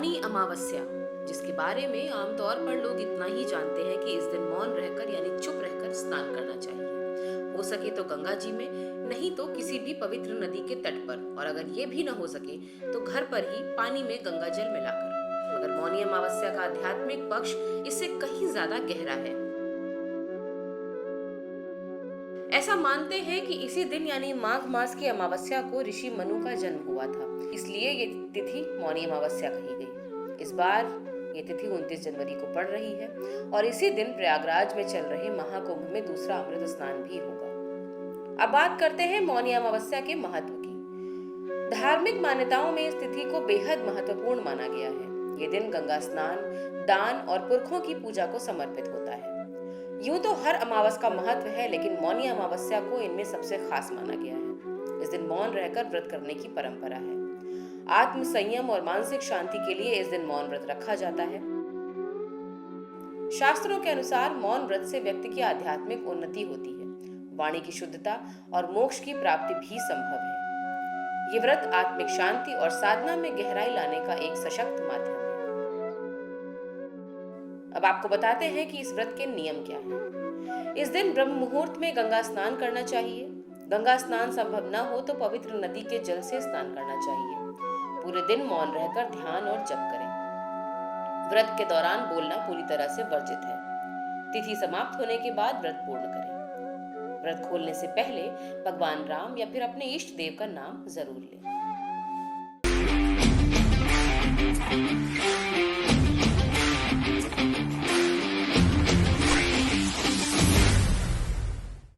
मौनी अमावस्या, जिसके बारे में आमतौर पर लोग इतना ही जानते हैं कि इस दिन मौन रहकर यानी चुप रहकर स्नान करना चाहिए। हो सके तो गंगा जी में, नहीं तो किसी भी पवित्र नदी के तट पर, और अगर ये भी न हो सके तो घर पर ही पानी में गंगा जल मिलाकर। मगर मौनी अमावस्या का आध्यात्मिक पक्ष इससे कहीं ज्यादा गहरा है। ऐसा मानते हैं कि इसी दिन यानी माघ मास की अमावस्या को ऋषि मनु का जन्म हुआ था, इसलिए ये तिथि मौनी अमावस्या कही गई। इस बार ये तिथि 29 जनवरी को पड़ रही है और इसी दिन प्रयागराज में चल रहे महाकुंभ में दूसरा अमृत स्नान भी होगा। अब बात करते हैं मौनी अमावस्या के महत्व की। धार्मिक मान्यताओं में इस तिथि को बेहद महत्वपूर्ण माना गया है। ये दिन गंगा स्नान, दान और पुरखों की पूजा को समर्पित होता है। यूं तो हर अमावस का महत्व है, लेकिन मौनी अमावस्या को इनमें सबसे खास माना गया है। इस दिन मौन रहकर व्रत करने की परंपरा है। आत्म संयम और मानसिक शांति के लिए इस दिन मौन व्रत रखा जाता है। शास्त्रों के अनुसार मौन व्रत से व्यक्ति की आध्यात्मिक उन्नति होती है, वाणी की शुद्धता और मोक्ष की प्राप्ति भी संभव है। ये व्रत आत्मिक शांति और साधना में गहराई लाने का एक सशक्त माध्यम है। अब आपको बताते हैं कि इस व्रत के नियम क्या हैं। इस दिन ब्रह्म मुहूर्त में गंगा स्नान करना चाहिए। गंगा स्नान संभव न हो तो पवित्र नदी के जल से स्नान करना चाहिए। पूरे दिन मौन रहकर ध्यान और जप करें। व्रत के दौरान बोलना पूरी तरह से वर्जित है। तिथि समाप्त होने के बाद व्रत पूर्ण करें। व्रत खोलने से पहले भगवान राम या फिर अपने इष्ट देव का नाम जरूर लें।